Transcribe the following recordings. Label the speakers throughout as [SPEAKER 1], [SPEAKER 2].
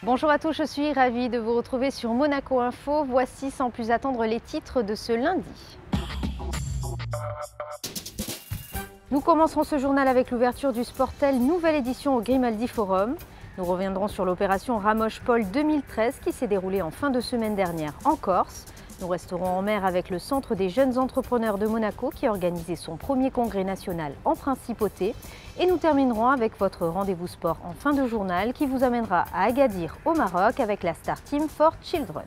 [SPEAKER 1] Bonjour à tous, je suis ravie de vous retrouver sur Monaco Info. Voici sans plus attendre les titres de ce lundi. Nous commencerons ce journal avec l'ouverture du Sportel, nouvelle édition au Grimaldi Forum. Nous reviendrons sur l'opération Ramoche-Paul 2013 qui s'est déroulée en fin de semaine dernière en Corse. Nous resterons en mer avec le Centre des jeunes entrepreneurs de Monaco qui a organisé son premier congrès national en principauté. Et nous terminerons avec votre rendez-vous sport en fin de journal qui vous amènera à Agadir au Maroc avec la Star Team for Children.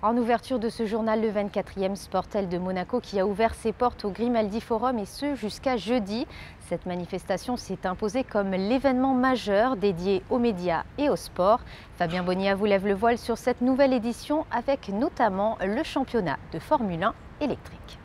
[SPEAKER 1] En ouverture de ce journal, le 24e Sportel de Monaco qui a ouvert ses portes au Grimaldi Forum et ce jusqu'à jeudi. Cette manifestation s'est imposée comme l'événement majeur dédié aux médias et au sport. Fabien Bonilla vous lève le voile sur cette nouvelle édition avec notamment le championnat de Formule 1 électrique.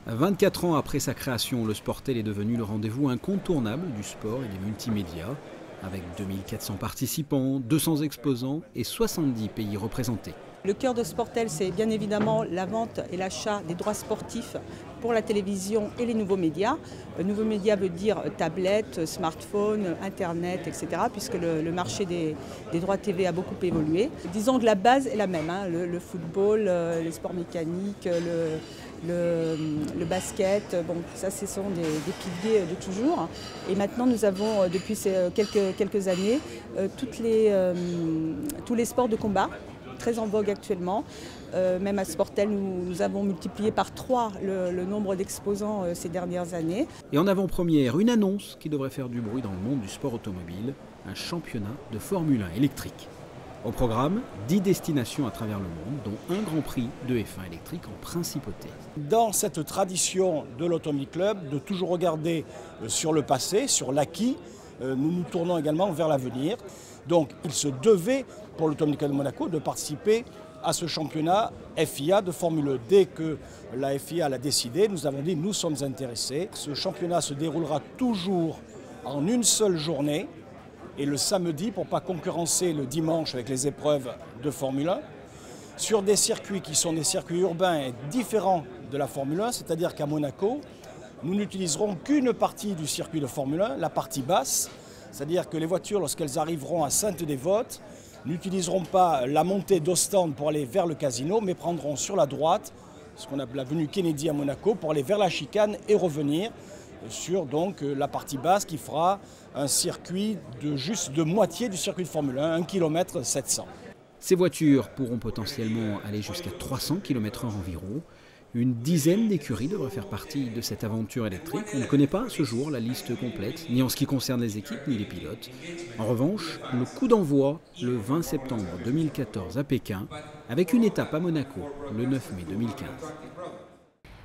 [SPEAKER 2] 24 ans après sa création, le Sportel est devenu le rendez-vous incontournable du sport et des multimédias. Avec 2400 participants, 200 exposants et 70 pays représentés.
[SPEAKER 3] Le cœur de Sportel, c'est bien évidemment la vente et l'achat des droits sportifs pour la télévision et les nouveaux médias. Nouveaux médias veut dire tablettes, smartphones, internet, etc. puisque le marché des droits TV a beaucoup évolué. Disons que la base est la même, le football, les sports mécaniques, le basket, bon, ça ce sont des piliers de toujours. Et maintenant nous avons depuis quelques années tous les sports de combat, très en vogue actuellement. Même à Sportel, nous avons multiplié par 3 le nombre d'exposants ces dernières années.
[SPEAKER 2] Et en avant-première, une annonce qui devrait faire du bruit dans le monde du sport automobile, un championnat de Formule 1 électrique. Au programme, 10 destinations à travers le monde, dont un Grand Prix de F1 électrique en principauté.
[SPEAKER 4] Dans cette tradition de l'Automobile Club, de toujours regarder sur le passé, sur l'acquis, nous nous tournons également vers l'avenir. Donc il se devait pour l'Automobile Club de Monaco de participer à ce championnat FIA de Formule 1. Dès que la FIA l'a décidé, nous avons dit nous sommes intéressés. Ce championnat se déroulera toujours en une seule journée. Et le samedi, pour ne pas concurrencer le dimanche avec les épreuves de Formule 1, sur des circuits qui sont des circuits urbains et différents de la Formule 1, c'est-à-dire qu'à Monaco, nous n'utiliserons qu'une partie du circuit de Formule 1, la partie basse, c'est-à-dire que les voitures, lorsqu'elles arriveront à Sainte-Dévote, n'utiliseront pas la montée d'Ostende pour aller vers le casino, mais prendront sur la droite, ce qu'on appelle l'avenue Kennedy à Monaco, pour aller vers la chicane et revenir sur donc la partie basse qui fera un circuit de moitié du circuit de Formule 1, 1 km 700.
[SPEAKER 2] Ces voitures pourront potentiellement aller jusqu'à 300 km/h environ. Une dizaine d'écuries devraient faire partie de cette aventure électrique. On ne connaît pas à ce jour la liste complète, ni en ce qui concerne les équipes, ni les pilotes. En revanche, le coup d'envoi, le 20 septembre 2014 à Pékin, avec une étape à Monaco, le 9 mai 2015.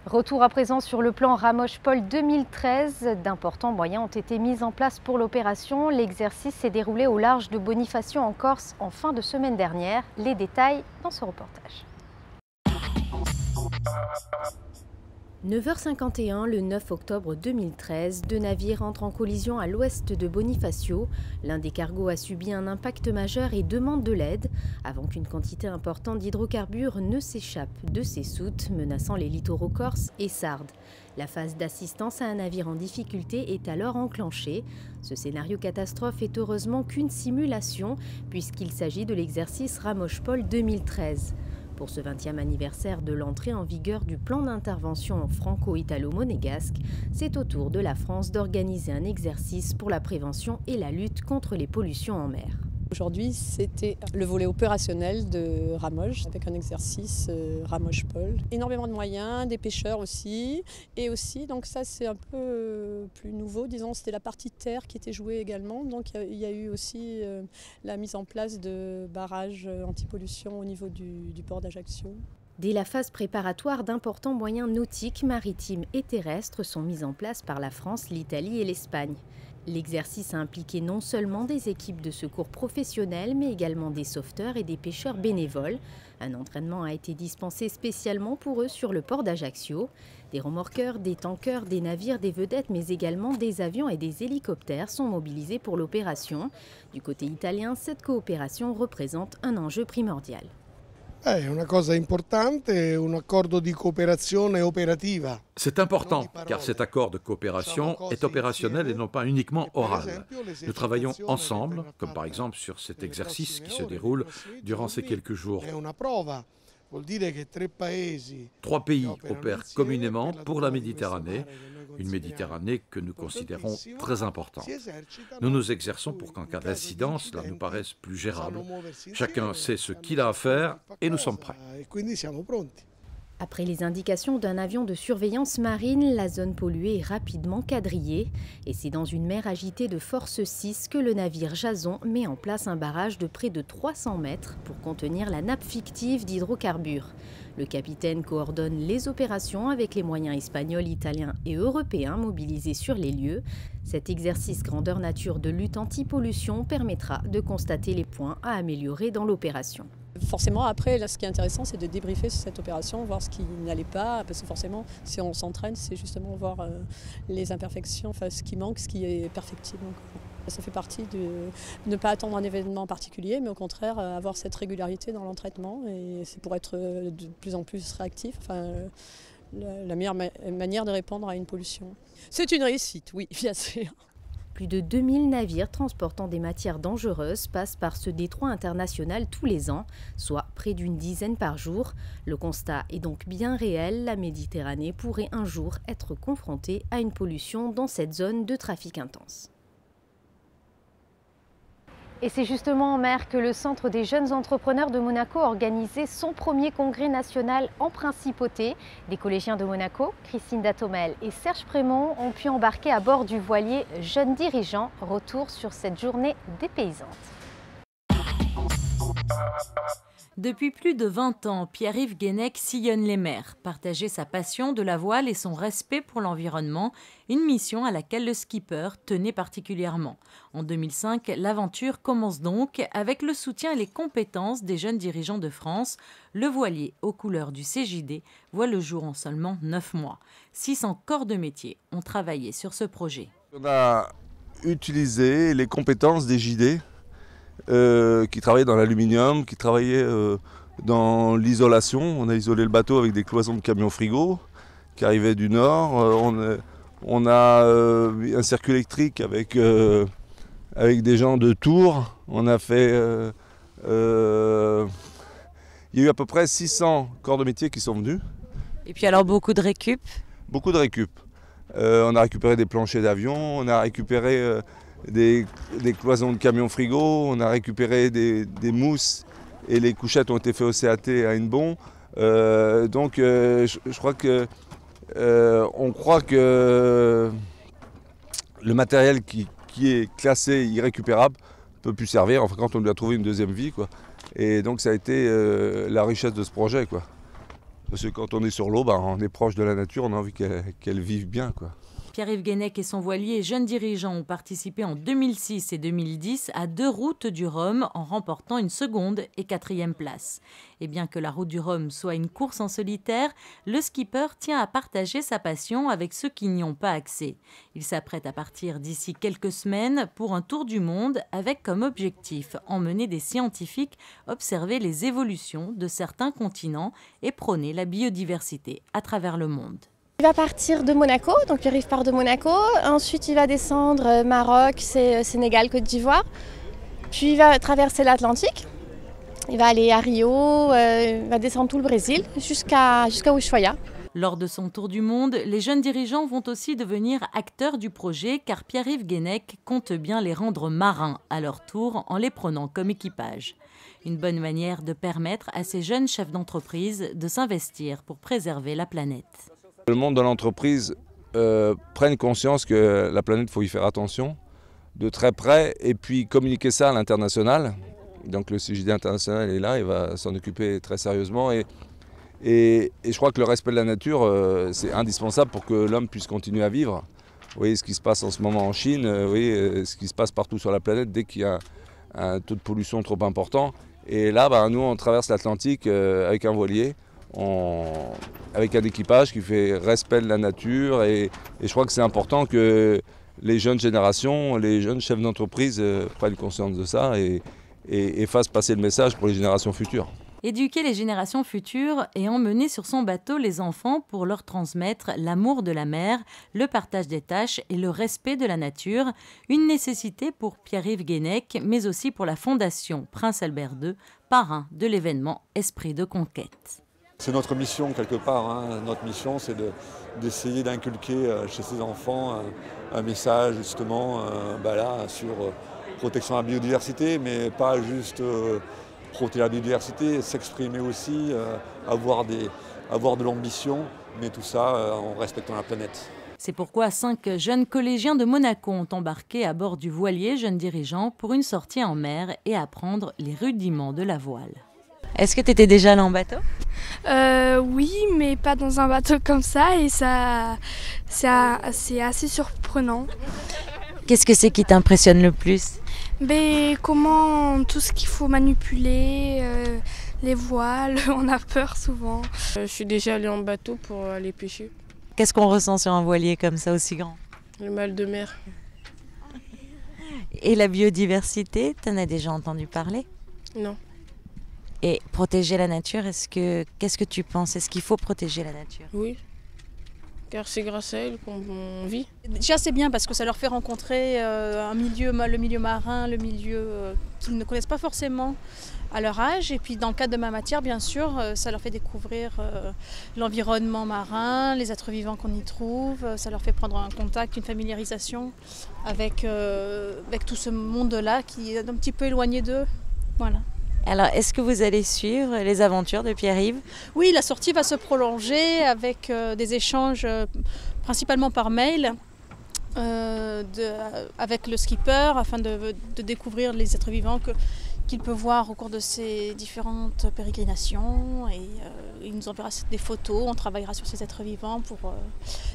[SPEAKER 1] Retour à présent sur le plan Ramoche-Paul 2013. D'importants moyens ont été mis en place pour l'opération. L'exercice s'est déroulé au large de Bonifacio en Corse en fin de semaine dernière. Les détails dans ce reportage. 9h51, le 9 octobre 2013, 2 navires entrent en collision à l'ouest de Bonifacio. L'un des cargos a subi un impact majeur et demande de l'aide avant qu'une quantité importante d'hydrocarbures ne s'échappe de ses soutes, menaçant les littoraux corses et sardes. La phase d'assistance à un navire en difficulté est alors enclenchée. Ce scénario catastrophe est heureusement qu'une simulation, puisqu'il s'agit de l'exercice Ramoche-Paul 2013. Pour ce 20e anniversaire de l'entrée en vigueur du plan d'intervention franco-italo-monégasque, c'est au tour de la France d'organiser un exercice pour la prévention et la lutte contre les pollutions en mer.
[SPEAKER 5] Aujourd'hui, c'était le volet opérationnel de Ramoche, avec un exercice Ramoche-Paul. Énormément de moyens, des pêcheurs aussi. Et aussi, donc ça c'est un peu plus nouveau, disons, c'était la partie terre qui était jouée également. Donc il y a eu aussi la mise en place de barrages anti-pollution au niveau du port d'Ajaccio.
[SPEAKER 1] Dès la phase préparatoire, d'importants moyens nautiques, maritimes et terrestres sont mis en place par la France, l'Italie et l'Espagne. L'exercice a impliqué non seulement des équipes de secours professionnelles, mais également des sauveteurs et des pêcheurs bénévoles. Un entraînement a été dispensé spécialement pour eux sur le port d'Ajaccio. Des remorqueurs, des tankers, des navires, des vedettes, mais également des avions et des hélicoptères sont mobilisés pour l'opération. Du côté italien, cette coopération représente un enjeu primordial.
[SPEAKER 6] C'est important car cet accord de coopération est opérationnel et non pas uniquement oral. Nous travaillons ensemble, comme par exemple sur cet exercice qui se déroule durant ces quelques jours. 3 pays opèrent communément pour la Méditerranée, une Méditerranée que nous considérons très importante. Nous nous exerçons pour qu'en cas d'incident, cela nous paraisse plus gérable. Chacun sait ce qu'il a à faire et nous sommes prêts.
[SPEAKER 1] Après les indications d'un avion de surveillance marine, la zone polluée est rapidement quadrillée. Et c'est dans une mer agitée de force 6 que le navire Jason met en place un barrage de près de 300 mètres pour contenir la nappe fictive d'hydrocarbures. Le capitaine coordonne les opérations avec les moyens espagnols, italiens et européens mobilisés sur les lieux. Cet exercice grandeur nature de lutte anti-pollution permettra de constater les points à améliorer dans l'opération.
[SPEAKER 5] Forcément, après, là, ce qui est intéressant, c'est de débriefer sur cette opération, voir ce qui n'allait pas, parce que forcément, si on s'entraîne, c'est justement voir les imperfections, enfin, ce qui manque, ce qui est perfectible. Donc, ça fait partie de ne pas attendre un événement particulier, mais au contraire, avoir cette régularité dans l'entraînement, et c'est pour être de plus en plus réactif. Enfin, la meilleure manière de répondre à une pollution. C'est une réussite, oui, bien sûr.
[SPEAKER 1] Plus de 2000 navires transportant des matières dangereuses passent par ce détroit international tous les ans, soit près d'une dizaine par jour. Le constat est donc bien réel, la Méditerranée pourrait un jour être confrontée à une pollution dans cette zone de trafic intense. Et c'est justement en mer que le Centre des jeunes entrepreneurs de Monaco a organisé son premier congrès national en principauté. Des collégiens de Monaco, Christine Datomel et Serge Prémont, ont pu embarquer à bord du voilier Jeunes Dirigeants. Retour sur cette journée dépaysante.
[SPEAKER 7] Depuis plus de 20 ans, Pierre-Yves Guénec sillonne les mers. Partager sa passion de la voile et son respect pour l'environnement, une mission à laquelle le skipper tenait particulièrement. En 2005, l'aventure commence donc avec le soutien et les compétences des jeunes dirigeants de France. Le voilier aux couleurs du CJD voit le jour en seulement 9 mois. 600 corps de métier ont travaillé sur ce projet.
[SPEAKER 8] On a utilisé les compétences des JD. Qui travaillaient dans l'aluminium, qui travaillaient dans l'isolation. On a isolé le bateau avec des cloisons de camions frigo qui arrivaient du nord. On a un circuit électrique avec des gens de Tours. On a fait... il y a eu à peu près 600 corps de métier qui sont venus.
[SPEAKER 7] Et puis alors beaucoup de récup? Beaucoup de récup.
[SPEAKER 8] On a récupéré des planchers d'avion, on a récupéré... Des cloisons de camions frigo, on a récupéré des mousses et les couchettes ont été faites au CAT à Hennebont. Donc je crois que on croit que le matériel qui est classé irrécupérable ne peut plus servir, enfin quand on lui a trouvé une deuxième vie, quoi. Et donc ça a été la richesse de ce projet, quoi. Parce que quand on est sur l'eau, on est proche de la nature, on a envie qu'elle vive bien, quoi.
[SPEAKER 7] Pierre-Yves Guénec et son voilier Jeunes Dirigeants ont participé en 2006 et 2010 à 2 routes du Rhum en remportant une 2e et 4e place. Et bien que la route du Rhum soit une course en solitaire, le skipper tient à partager sa passion avec ceux qui n'y ont pas accès. Il s'apprête à partir d'ici quelques semaines pour un tour du monde avec comme objectif emmener des scientifiques observer les évolutions de certains continents et prôner la biodiversité à travers le monde.
[SPEAKER 9] Il va partir de Monaco, donc Pierre-Yves part de Monaco, ensuite il va descendre Maroc, Sénégal, Côte d'Ivoire, puis il va traverser l'Atlantique, il va aller à Rio, il va descendre tout le Brésil jusqu'à Ushuaia.
[SPEAKER 7] Lors de son tour du monde, les jeunes dirigeants vont aussi devenir acteurs du projet car Pierre-Yves Guénec compte bien les rendre marins à leur tour en les prenant comme équipage. Une bonne manière de permettre à ces jeunes chefs d'entreprise de s'investir pour préserver la planète.
[SPEAKER 8] Le monde de l'entreprise prenne conscience que la planète, il faut y faire attention de très près et puis communiquer ça à l'international. Donc le CJD international est là, il va s'en occuper très sérieusement et je crois que le respect de la nature, c'est indispensable pour que l'homme puisse continuer à vivre. Vous voyez ce qui se passe en ce moment en Chine, vous voyez ce qui se passe partout sur la planète dès qu'il y a un taux de pollution trop important. Et là, nous, on traverse l'Atlantique avec un voilier. Avec un équipage qui fait respect de la nature et je crois que c'est important que les jeunes générations, les jeunes chefs d'entreprise prennent conscience de ça et fassent passer le message pour les générations futures.
[SPEAKER 7] éduquer les générations futures et emmener sur son bateau les enfants pour leur transmettre l'amour de la mer, le partage des tâches et le respect de la nature, une nécessité pour Pierre-Yves Guénec, mais aussi pour la Fondation Prince Albert II, parrain de l'événement Esprit de conquête.
[SPEAKER 10] C'est notre mission quelque part, hein. Notre mission c'est d'essayer d'inculquer chez ces enfants un message justement sur protection de la biodiversité, mais pas juste protéger la biodiversité, s'exprimer aussi, avoir de l'ambition, mais tout ça en respectant la planète.
[SPEAKER 7] C'est pourquoi 5 jeunes collégiens de Monaco ont embarqué à bord du voilier Jeunes Dirigeants pour une sortie en mer et apprendre les rudiments de la voile. Est-ce que tu étais déjà allé en bateau ?
[SPEAKER 11] Oui, mais pas dans un bateau comme ça et c'est assez surprenant.
[SPEAKER 7] Qu'est-ce que c'est qui t'impressionne le plus ?
[SPEAKER 11] Comment tout ce qu'il faut manipuler, les voiles, on a peur souvent.
[SPEAKER 12] Je suis déjà allée en bateau pour aller pêcher.
[SPEAKER 7] Qu'est-ce qu'on ressent sur un voilier comme ça aussi grand ?
[SPEAKER 12] Le mal de mer.
[SPEAKER 7] Et la biodiversité, t'en as déjà entendu parler ?
[SPEAKER 12] Non.
[SPEAKER 7] Et protéger la nature, qu'est-ce que tu penses ? Est-ce qu'il faut protéger la nature ?
[SPEAKER 12] Oui, car c'est grâce à elle qu'on vit.
[SPEAKER 13] Déjà c'est bien parce que ça leur fait rencontrer le milieu marin, le milieu qu'ils ne connaissent pas forcément à leur âge. Et puis dans le cadre de ma matière, bien sûr, ça leur fait découvrir l'environnement marin, les êtres vivants qu'on y trouve. Ça leur fait prendre un contact, une familiarisation avec tout ce monde-là qui est un petit peu éloigné d'eux. Voilà.
[SPEAKER 7] Alors, est-ce que vous allez suivre les aventures de Pierre-Yves ?
[SPEAKER 13] Oui, la sortie va se prolonger avec des échanges principalement par mail avec le skipper afin de découvrir les êtres vivants qu'il peut voir au cours de ses différentes pérégrinations. Et il nous enverra des photos, on travaillera sur ces êtres vivants pour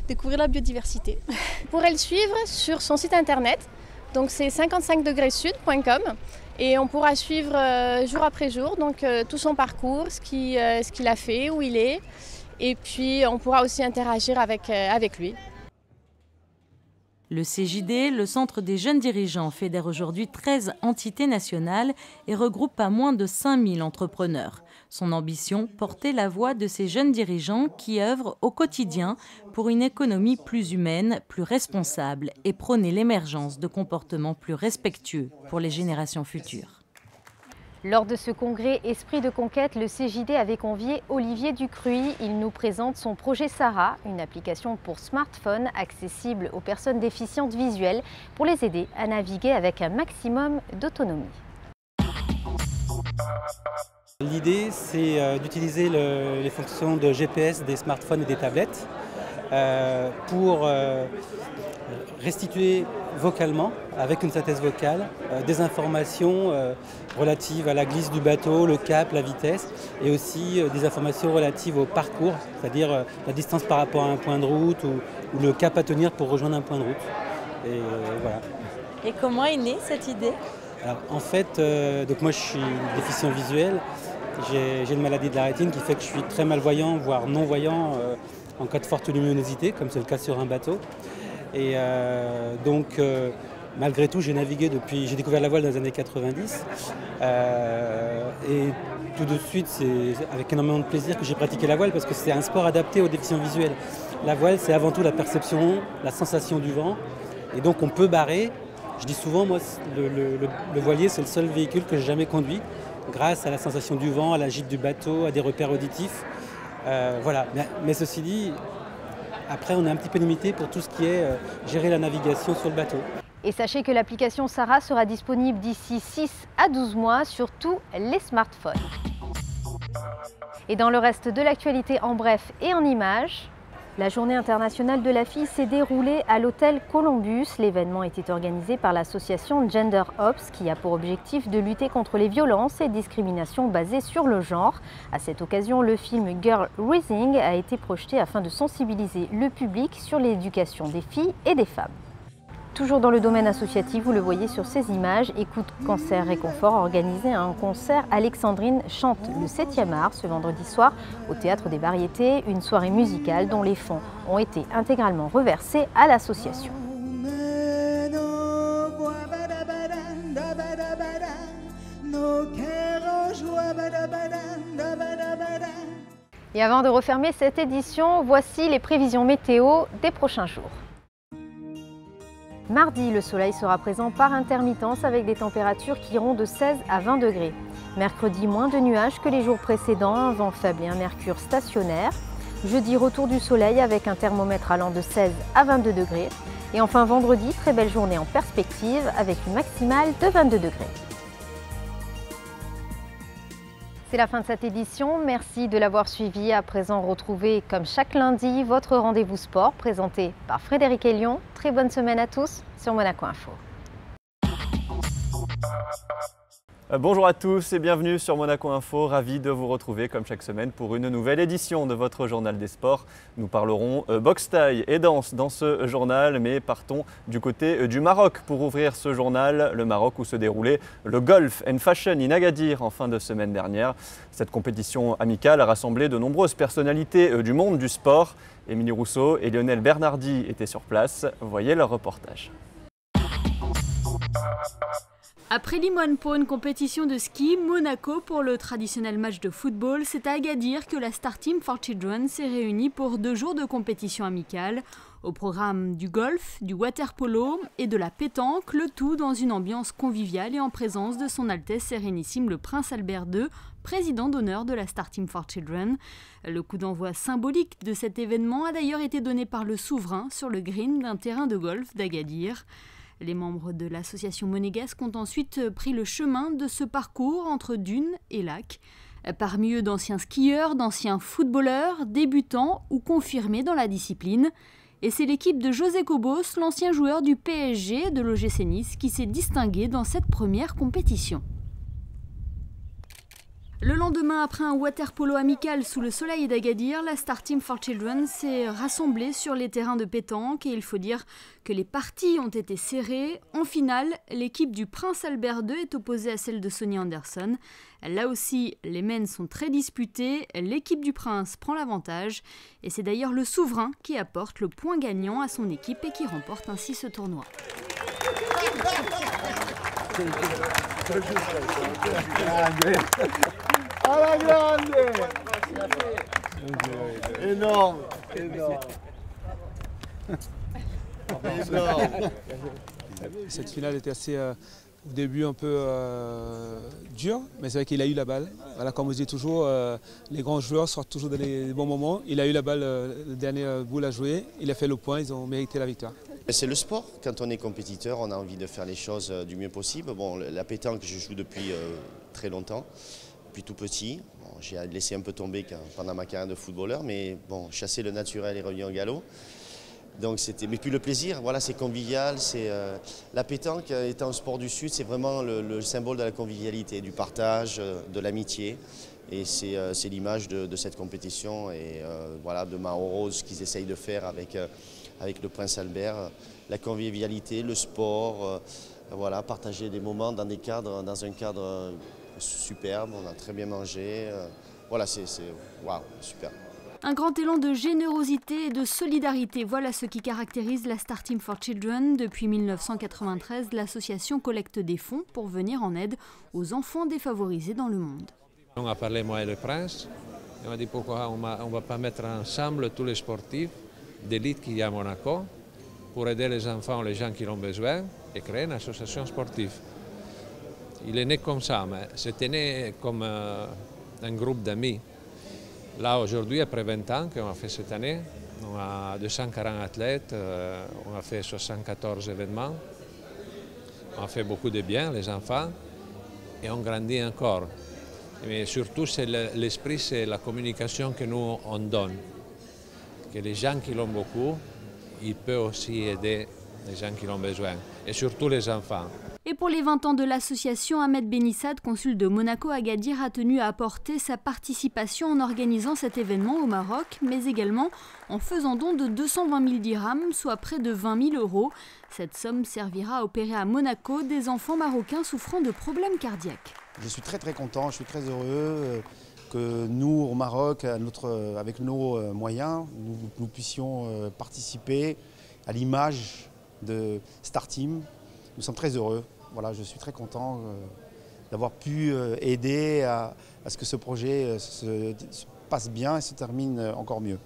[SPEAKER 13] découvrir la biodiversité.
[SPEAKER 9] Vous pourrez le suivre sur son site internet, donc c'est 55degressud.com. Et on pourra suivre jour après jour donc, tout son parcours, ce qu'il a fait, où il est. Et puis on pourra aussi interagir avec lui.
[SPEAKER 7] Le CJD, le Centre des jeunes dirigeants, fédère aujourd'hui 13 entités nationales et regroupe pas moins de 5000 entrepreneurs. Son ambition, porter la voix de ces jeunes dirigeants qui œuvrent au quotidien pour une économie plus humaine, plus responsable et prôner l'émergence de comportements plus respectueux pour les générations futures.
[SPEAKER 1] Lors de ce congrès Esprit de conquête, le CJD avait convié Olivier Ducruy. Il nous présente son projet Sarah, une application pour smartphone accessible aux personnes déficientes visuelles pour les aider à naviguer avec un maximum d'autonomie.
[SPEAKER 14] L'idée, c'est d'utiliser les fonctions de GPS des smartphones et des tablettes pour restituer vocalement, avec une synthèse vocale, des informations relatives à la glisse du bateau, le cap, la vitesse, et aussi des informations relatives au parcours, c'est-à-dire la distance par rapport à un point de route ou le cap à tenir pour rejoindre un point de route. Et voilà.
[SPEAKER 7] Et comment est née cette idée ?
[SPEAKER 14] Alors, en fait, donc moi je suis déficient visuel, j'ai une maladie de la rétine qui fait que je suis très malvoyant, voire non-voyant en cas de forte luminosité, comme c'est le cas sur un bateau. Et malgré tout, j'ai découvert la voile dans les années 90. Et tout de suite, c'est avec énormément de plaisir que j'ai pratiqué la voile parce que c'est un sport adapté aux déficients visuels. La voile, c'est avant tout la perception, la sensation du vent. Et donc, on peut barrer. Je dis souvent, moi, le voilier, c'est le seul véhicule que j'ai jamais conduit, grâce à la sensation du vent, à la gîte du bateau, à des repères auditifs. Voilà. Mais ceci dit, après, on est un petit peu limité pour tout ce qui est gérer la navigation sur le bateau.
[SPEAKER 1] Et sachez que l'application Sarah sera disponible d'ici 6 à 12 mois sur tous les smartphones. Et dans le reste de l'actualité en bref et en images, la journée internationale de la fille s'est déroulée à l'hôtel Columbus. L'événement était organisé par l'association Gender Ops qui a pour objectif de lutter contre les violences et discriminations basées sur le genre. À cette occasion, le film Girl Rising a été projeté afin de sensibiliser le public sur l'éducation des filles et des femmes. Toujours dans le domaine associatif, vous le voyez sur ces images, Écoute Cancer Réconfort a organisé un concert Alexandrine chante le 7e art ce vendredi soir au Théâtre des Variétés, une soirée musicale dont les fonds ont été intégralement reversés à l'association. Et avant de refermer cette édition, voici les prévisions météo des prochains jours. Mardi, le soleil sera présent par intermittence avec des températures qui iront de 16 à 20 degrés. Mercredi, moins de nuages que les jours précédents, un vent faible et un mercure stationnaire. Jeudi, retour du soleil avec un thermomètre allant de 16 à 22 degrés. Et enfin vendredi, très belle journée en perspective avec une maximale de 22 degrés. C'est la fin de cette édition, merci de l'avoir suivi. À présent, retrouvez comme chaque lundi votre rendez-vous sport présenté par Frédéric Elion. Très bonne semaine à tous sur Monaco Info.
[SPEAKER 15] Bonjour à tous et bienvenue sur Monaco Info, ravi de vous retrouver comme chaque semaine pour une nouvelle édition de votre journal des sports. Nous parlerons boxe thaï et danse dans ce journal, mais partons du côté du Maroc pour ouvrir ce journal, le Maroc où se déroulait le Golf and Fashion in Agadir en fin de semaine dernière. Cette compétition amicale a rassemblé de nombreuses personnalités du monde du sport. Émilie Rousseau et Lionel Bernardi étaient sur place, voyez leur reportage.
[SPEAKER 16] Après Limone pour une compétition de ski, Monaco pour le traditionnel match de football, c'est à Agadir que la Star Team for Children s'est réunie pour 2 jours de compétition amicale. Au programme du golf, du water-polo et de la pétanque, le tout dans une ambiance conviviale et en présence de son Altesse Sérénissime le Prince Albert II, président d'honneur de la Star Team for Children. Le coup d'envoi symbolique de cet événement a d'ailleurs été donné par le souverain sur le green d'un terrain de golf d'Agadir. Les membres de l'association monégasque ont ensuite pris le chemin de ce parcours entre dunes et lacs. Parmi eux d'anciens skieurs, d'anciens footballeurs, débutants ou confirmés dans la discipline. Et c'est l'équipe de José Cobos, l'ancien joueur du PSG et de l'OGC Nice, qui s'est distinguée dans cette première compétition. Le lendemain, après un water-polo amical sous le soleil d'Agadir, la Star Team for Children s'est rassemblée sur les terrains de pétanque et il faut dire que les parties ont été serrées. En finale, l'équipe du Prince Albert II est opposée à celle de Sonny Anderson. Là aussi, les men sont très disputés, l'équipe du Prince prend l'avantage et c'est d'ailleurs le souverain qui apporte le point gagnant à son équipe et qui remporte ainsi ce tournoi.
[SPEAKER 17] À la grande! Énorme! Énorme!
[SPEAKER 18] Cette finale était assez, au début, un peu dure, mais c'est vrai qu'il a eu la balle. Voilà, comme on dit toujours, les grands joueurs sortent toujours dans les bons moments. Il a eu la balle, le dernier boule à jouer, il a fait le point, ils ont mérité la victoire.
[SPEAKER 19] C'est le sport. Quand on est compétiteur, on a envie de faire les choses du mieux possible. Bon, la pétanque, je joue depuis très longtemps, depuis tout petit. Bon, j'ai laissé un peu tomber pendant ma carrière de footballeur, mais bon, chasser le naturel et revenir au galop. Donc c'était, mais puis le plaisir, voilà, c'est convivial. La pétanque étant un sport du Sud, c'est vraiment le symbole de la convivialité, du partage, de l'amitié. Et c'est l'image de cette compétition et voilà, de Mao Rose qu'ils essayent de faire avec le Prince Albert. La convivialité, le sport, voilà, partager des moments dans un cadre superbe. On a très bien mangé. Voilà, c'est waouh, super.
[SPEAKER 16] Un grand élan de générosité et de solidarité, voilà ce qui caractérise la Star Team for Children. Depuis 1993, l'association collecte des fonds pour venir en aide aux enfants défavorisés dans le monde.
[SPEAKER 20] On a parlé, moi et le prince, et on a dit pourquoi on ne va pas mettre ensemble tous les sportifs d'élite qu'il y a à Monaco pour aider les enfants, les gens qui ont besoin et créer une association sportive. Il est né comme ça, mais c'était né comme un groupe d'amis. Là, aujourd'hui, après 20 ans qu'on a fait cette année, on a 240 athlètes, on a fait 74 événements, on a fait beaucoup de bien, les enfants, et on grandit encore. Mais surtout, c'est l'esprit, c'est la communication que nous, on donne. Que les gens qui l'ont beaucoup, ils peuvent aussi aider les gens qui ont besoin, et surtout les enfants.
[SPEAKER 16] Et pour les 20 ans de l'association, Ahmed Benissad, consul de Monaco à Agadir, a tenu à apporter sa participation en organisant cet événement au Maroc, mais également en faisant don de 220 000 dirhams, soit près de 20 000 €. Cette somme servira à opérer à Monaco des enfants marocains souffrant de problèmes cardiaques.
[SPEAKER 21] Je suis très content, je suis très heureux que nous, au Maroc, avec nos moyens, nous puissions participer à l'image de Star Team. Nous sommes très heureux. Voilà, je suis très content d'avoir pu aider à ce que ce projet passe bien et se termine encore mieux.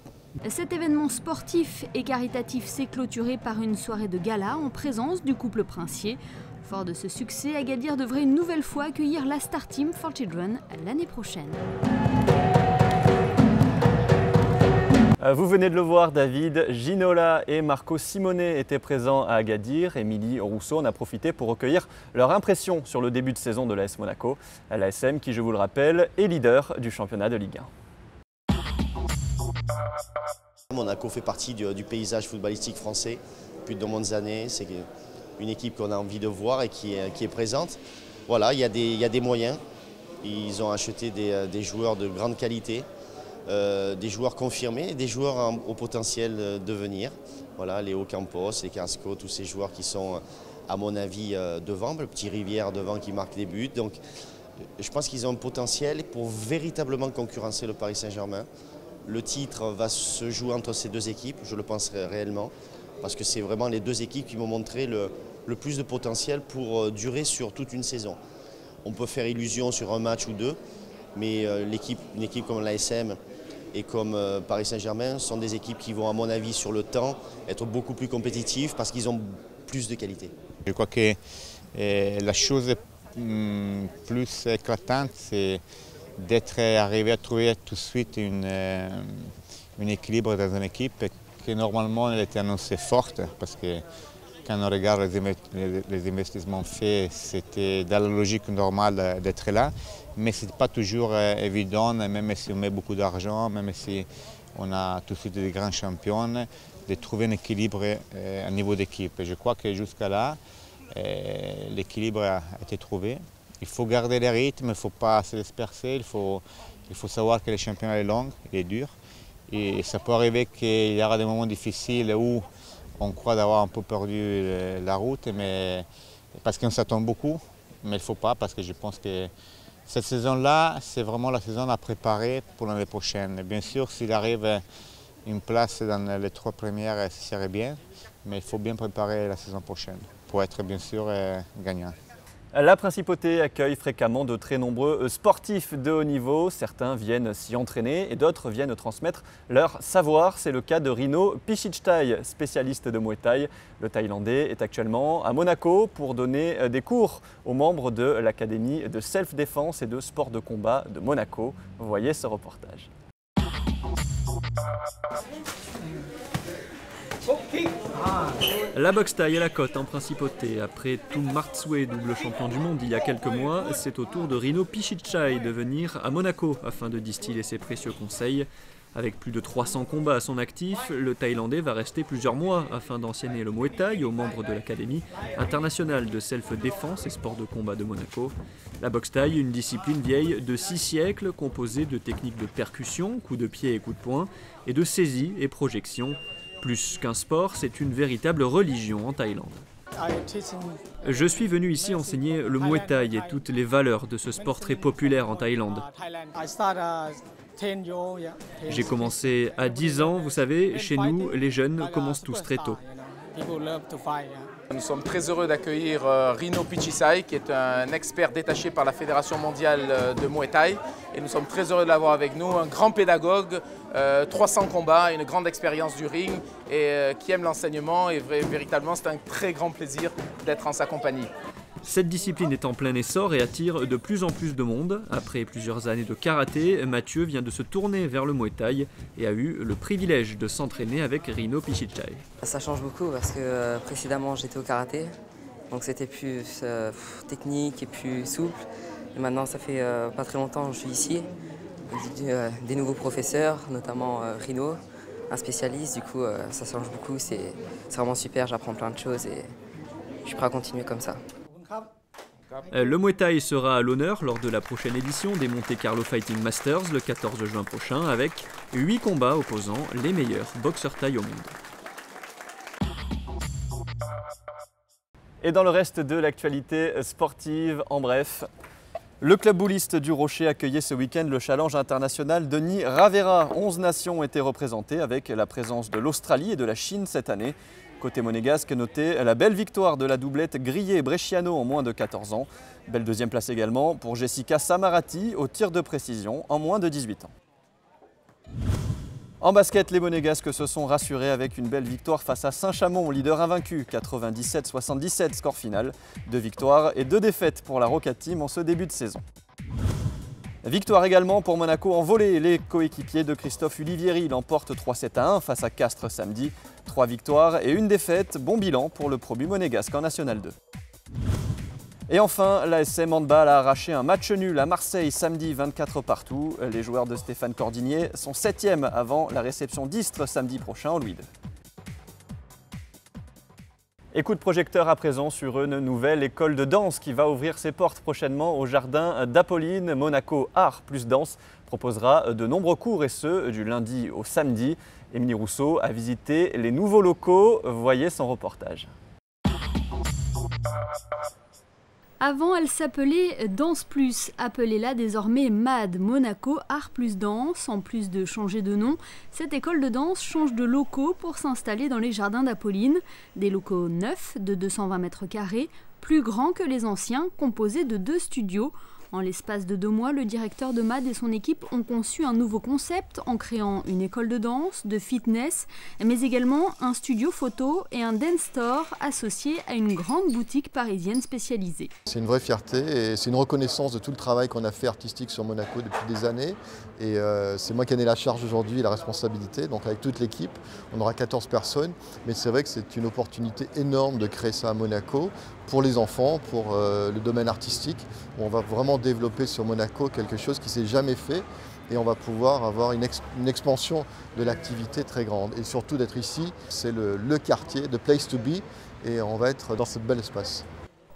[SPEAKER 16] Cet événement sportif et caritatif s'est clôturé par une soirée de gala en présence du couple princier. Fort de ce succès, Agadir devrait une nouvelle fois accueillir la Star Team for Children l'année prochaine.
[SPEAKER 15] Vous venez de le voir, David, Ginola et Marco Simone étaient présents à Agadir. Émilie Rousseau en a profité pour recueillir leur impression sur le début de saison de l'AS Monaco. L'ASM qui, je vous le rappelle, est leader du championnat de Ligue 1.
[SPEAKER 19] Monaco fait partie du paysage footballistique français depuis de nombreuses années. C'est une équipe qu'on a envie de voir et qui est présente. Voilà, il y a des moyens. Ils ont acheté des joueurs de grande qualité, des joueurs confirmés et des joueurs au potentiel de venir. Voilà, Léo Campos, les Casco, tous ces joueurs qui sont, à mon avis, devant. Le petit Rivière devant qui marque des buts. Donc, je pense qu'ils ont un potentiel pour véritablement concurrencer le Paris Saint-Germain. Le titre va se jouer entre ces deux équipes, je le pense réellement, parce que c'est vraiment les deux équipes qui m'ont montré le plus de potentiel pour durer sur toute une saison. On peut faire illusion sur un match ou deux, mais une équipe comme l'ASM et comme Paris Saint-Germain sont des équipes qui vont, à mon avis, sur le temps, être beaucoup plus compétitives parce qu'ils ont plus de qualité.
[SPEAKER 3] Je crois que la chose plus éclatante, c'est d'être arrivé à trouver tout de suite un équilibre dans une équipe qui normalement elle était annoncée forte parce que quand on regarde les investissements faits, c'était dans la logique normale d'être là, mais ce n'est pas toujours évident, même si on met beaucoup d'argent, même si on a tout de suite des grands champions, de trouver un équilibre à niveau d'équipe. Je crois que jusqu'à là, l'équilibre a été trouvé. Il faut garder les rythmes, il ne faut pas se disperser, il faut savoir que le championnat est long, il est dur. Et ça peut arriver qu'il y aura des moments difficiles où on croit d'avoir un peu perdu la route, mais parce qu'on s'attend beaucoup, mais il ne faut pas, parce que je pense que cette saison-là, c'est vraiment la saison à préparer pour l'année prochaine. Bien sûr, s'il arrive une place dans les 3 premières, ce serait bien, mais il faut bien préparer la saison prochaine pour être bien sûr gagnant.
[SPEAKER 15] La Principauté accueille fréquemment de très nombreux sportifs de haut niveau. Certains viennent s'y entraîner et d'autres viennent transmettre leur savoir. C'est le cas de Rino Pichichtai, spécialiste de Muay Thai. Le Thaïlandais est actuellement à Monaco pour donner des cours aux membres de l'Académie de self-défense et de sport de combat de Monaco. Voyez ce reportage. La boxe thaï est la cote en Principauté. Après Tung Martsue, double champion du monde il y a quelques mois, c'est au tour de Rino Pichichai de venir à Monaco afin de distiller ses précieux conseils. Avec plus de 300 combats à son actif, le Thaïlandais va rester plusieurs mois afin d'enseigner le Muay Thai aux membres de l'Académie internationale de self-défense et sport de combat de Monaco. La boxe thaï, une discipline vieille de 6 siècles composée de techniques de percussion, coups de pied et coups de poing, et de saisie et projection. Plus qu'un sport, c'est une véritable religion en Thaïlande. Je suis venu ici enseigner le Muay Thai et toutes les valeurs de ce sport très populaire en Thaïlande. J'ai commencé à 10 ans, vous savez, chez nous, les jeunes commencent tous très tôt.
[SPEAKER 22] Nous sommes très heureux d'accueillir Rino Pichichai, qui est un expert détaché par la Fédération mondiale de Muay Thai. Et nous sommes très heureux de l'avoir avec nous, un grand pédagogue, 300 combats, une grande expérience du ring et qui aime l'enseignement. Et véritablement, c'est un très grand plaisir d'être en sa compagnie.
[SPEAKER 15] Cette discipline est en plein essor et attire de plus en plus de monde. Après plusieurs années de karaté, Mathieu vient de se tourner vers le Muay Thai et a eu le privilège de s'entraîner avec Rino Pichichai.
[SPEAKER 23] Ça change beaucoup parce que précédemment j'étais au karaté, donc c'était plus technique et plus souple. Et maintenant ça fait pas très longtemps que je suis ici, des nouveaux professeurs, notamment Rino, un spécialiste, du coup ça change beaucoup, c'est vraiment super, j'apprends plein de choses et je suis prêt à continuer comme ça.
[SPEAKER 15] Le Muay Thai sera à l'honneur lors de la prochaine édition des Monte Carlo Fighting Masters le 14 juin prochain avec 8 combats opposant les meilleurs boxeurs thaï au monde. Et dans le reste de l'actualité sportive, en bref, le club bouliste du Rocher accueillait ce week-end le challenge international Denis Ravera. 11 nations ont été représentées avec la présence de l'Australie et de la Chine cette année. Côté monégasque, notez la belle victoire de la doublette Grillet-Bresciano en moins de 14 ans. Belle deuxième place également pour Jessica Samarati au tir de précision en moins de 18 ans. En basket, les Monégasques se sont rassurés avec une belle victoire face à Saint-Chamond, leader invaincu, 97-77 score final. 2 victoires et 2 défaites pour la Rocket Team en ce début de saison. Victoire également pour Monaco en volée. Les coéquipiers de Christophe Ulivieri l'emportent 3-7-1 face à Castres samedi. 3 victoires et 1 défaite. Bon bilan pour le promu monégasque en National 2. Et enfin, l'ASM Handball a arraché un match nul à Marseille samedi 24 partout. Les joueurs de Stéphane Cordinier sont 7e avant la réception d'Istres samedi prochain en Louis II. Et coup de projecteur à présent sur une nouvelle école de danse qui va ouvrir ses portes prochainement au jardin d'Apolline. Monaco Art plus Danse proposera de nombreux cours et ce, du lundi au samedi. Émilie Rousseau a visité les nouveaux locaux. Voyez son reportage.
[SPEAKER 16] Avant, elle s'appelait Danse Plus, appelez-la désormais MAD, Monaco Art Plus Danse. En plus de changer de nom, cette école de danse change de locaux pour s'installer dans les jardins d'Apolline. Des locaux neufs de 220 mètres carrés, plus grands que les anciens, composés de 2 studios. En l'espace de 2 mois, le directeur de MAD et son équipe ont conçu un nouveau concept en créant une école de danse, de fitness, mais également un studio photo et un dance store associé à une grande boutique parisienne spécialisée.
[SPEAKER 2] C'est une vraie fierté et c'est une reconnaissance de tout le travail qu'on a fait artistique sur Monaco depuis des années. Et c'est moi qui en ai la charge aujourd'hui et la responsabilité. Donc avec toute l'équipe, on aura 14 personnes. Mais c'est vrai que c'est une opportunité énorme de créer ça à Monaco pour les enfants, pour le domaine artistique. On va vraiment développer sur Monaco quelque chose qui ne s'est jamais fait et on va pouvoir avoir une expansion de l'activité très grande. Et surtout d'être ici, c'est le quartier, the place to be, et on va être dans ce bel espace.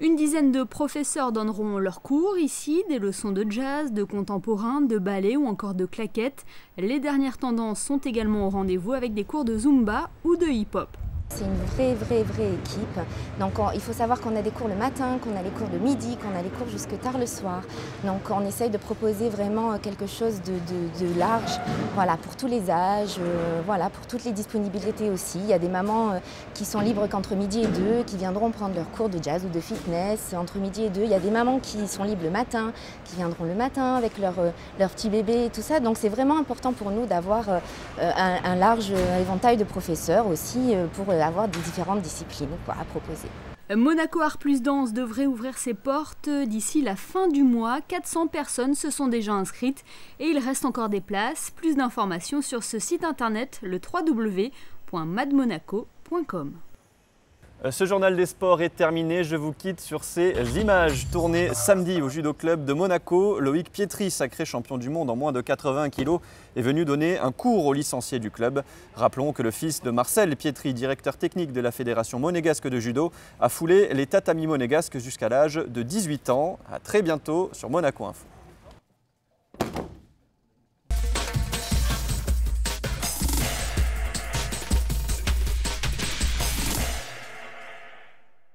[SPEAKER 16] Une dizaine de professeurs donneront leurs cours ici, des leçons de jazz, de contemporain, de ballet ou encore de claquettes. Les dernières tendances sont également au rendez-vous avec des cours de zumba ou de hip-hop.
[SPEAKER 4] C'est une vraie équipe. Donc il faut savoir qu'on a des cours le matin, qu'on a les cours de midi, qu'on a les cours jusque tard le soir. Donc on essaye de proposer vraiment quelque chose de large, voilà, pour tous les âges, voilà, pour toutes les disponibilités aussi. Il y a des mamans qui sont libres qu'entre midi et 2, qui viendront prendre leurs cours de jazz ou de fitness entre midi et 2. Il y a des mamans qui sont libres le matin, qui viendront le matin avec leur petit bébé et tout ça. Donc c'est vraiment important pour nous d'avoir un large éventail de professeurs aussi pour avoir des différentes disciplines à proposer.
[SPEAKER 16] Monaco Art Plus Danse devrait ouvrir ses portes d'ici la fin du mois. 400 personnes se sont déjà inscrites et il reste encore des places. Plus d'informations sur ce site internet, le www.madmonaco.com.
[SPEAKER 15] Ce journal des sports est terminé. Je vous quitte sur ces images tournées samedi au Judo Club de Monaco. Loïc Pietri, sacré champion du monde en moins de 80 kg, est venu donner un cours aux licenciés du club. Rappelons que le fils de Marcel Pietri, directeur technique de la Fédération monégasque de judo, a foulé les tatamis monégasques jusqu'à l'âge de 18 ans. À très bientôt sur Monaco Info.